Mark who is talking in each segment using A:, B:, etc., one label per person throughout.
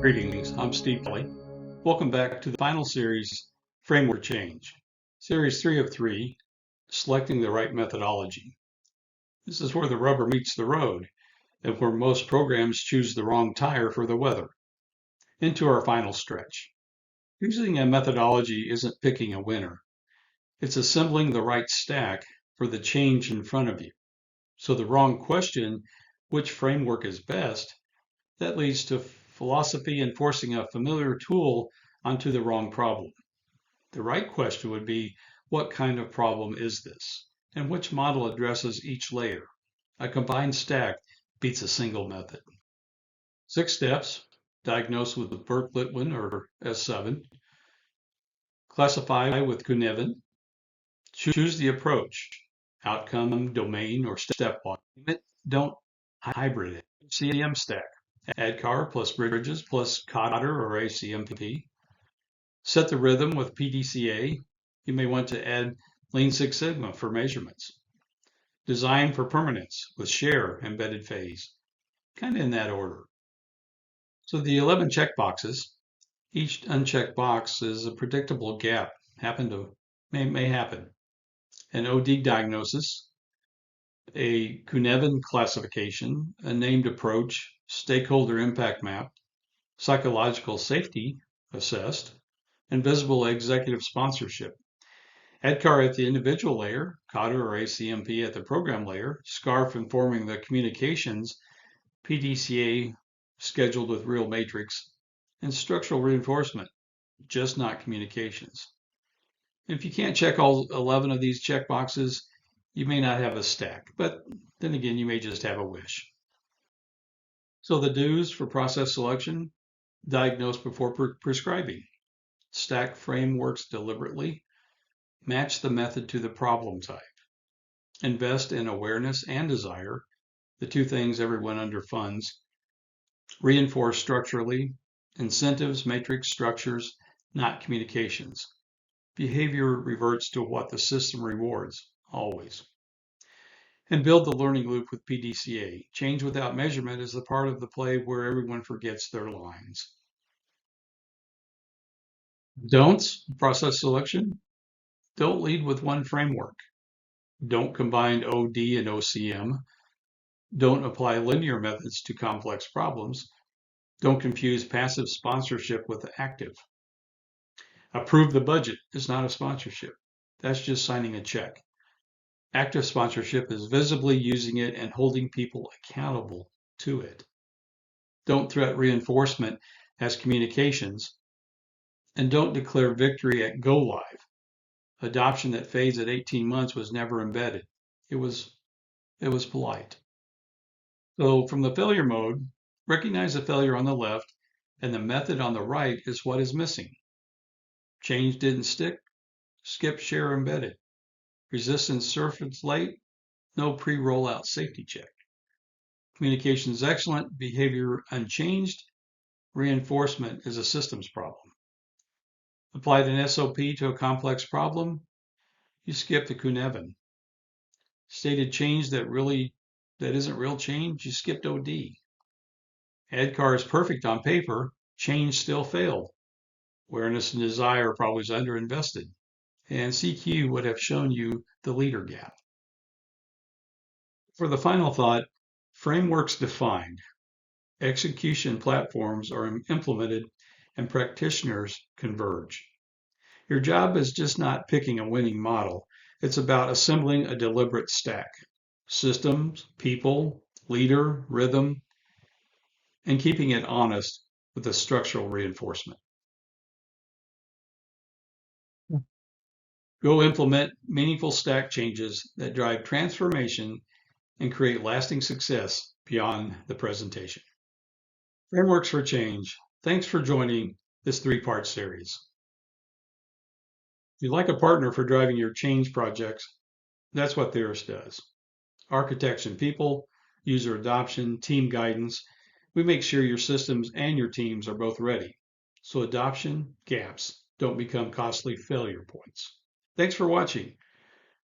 A: Greetings, I'm Steve Kelly. Welcome back to the final series, Framework Change. Series 3 of 3, Selecting the Right Methodology. This is where the rubber meets the road and where most programs choose the wrong tire for the weather. Into our final stretch. Choosing a methodology isn't picking a winner. It's assembling the right stack for the change in front of you. So the wrong question, which framework is best, that leads to philosophy and forcing a familiar tool onto the wrong problem. The right question would be, what kind of problem is this? And which model addresses each layer? A combined stack beats a single method. 6 steps. Diagnose with Burke-Litwin or S7. Classify with Cynefin. Choose the approach. Outcome, domain, or stepwise. Don't hybrid it. CM stack. ADCAR plus bridges plus Cotter or ACMP. Set the rhythm with PDCA. You may want to add Lean Six Sigma for measurements. Design for permanence with share embedded phase, kind of in that order. So the 11 checkboxes, each unchecked box is a predictable gap, may happen. An OD diagnosis, a Cynefin classification, a named approach, stakeholder impact map, psychological safety assessed, and visible executive sponsorship. ADCAR at the individual layer, Cotter or ACMP at the program layer, SCARF informing the communications, PDCA scheduled with real matrix, and structural reinforcement, just not communications. If you can't check all 11 of these checkboxes, you may not have a stack, but then again, you may just have a wish. So the do's for process selection: diagnose before prescribing, stack frameworks deliberately, match the method to the problem type, invest in awareness and desire, the two things everyone underfunds, reinforce structurally, incentives, matrix structures, not communications. Behavior reverts to what the system rewards, always. And build the learning loop with PDCA. Change without measurement is the part of the play where everyone forgets their lines. Don'ts, process selection. Don't lead with one framework. Don't combine OD and OCM. Don't apply linear methods to complex problems. Don't confuse passive sponsorship with active. Approve the budget is not a sponsorship. That's just signing a check. Active sponsorship is visibly using it and holding people accountable to it. Don't threat reinforcement as communications. And don't declare victory at go live. Adoption that fades at 18 months was never embedded. It was polite. So from the failure mode, recognize the failure on the left, and the method on the right is what is missing. Change didn't stick, skip share embedded. Resistance surfaced late, no pre-rollout safety check. Communications excellent, behavior unchanged, reinforcement is a systems problem. Applied an SOP to a complex problem, you skip the Cynefin. Stated change that isn't real change, you skipped OD. ADCAR is perfect on paper, change still failed. Awareness and desire probably is underinvested. And CQ would have shown you the leader gap. For the final thought, frameworks defined, execution platforms are implemented, and practitioners converge. Your job is just not picking a winning model. It's about assembling a deliberate stack. Systems, people, leader, rhythm, and keeping it honest with the structural reinforcement. Go implement meaningful stack changes that drive transformation and create lasting success beyond the presentation. Frameworks for Change. Thanks for joining this 3-part series. If you'd like a partner for driving your change projects, that's what Theris does. Architects and people, user adoption, team guidance. We make sure your systems and your teams are both ready, so adoption gaps don't become costly failure points. Thanks for watching.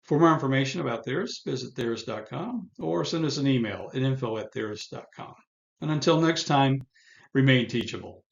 A: For more information about Theris, visit theris.com or send us an email at info@theris.com. And until next time, remain teachable.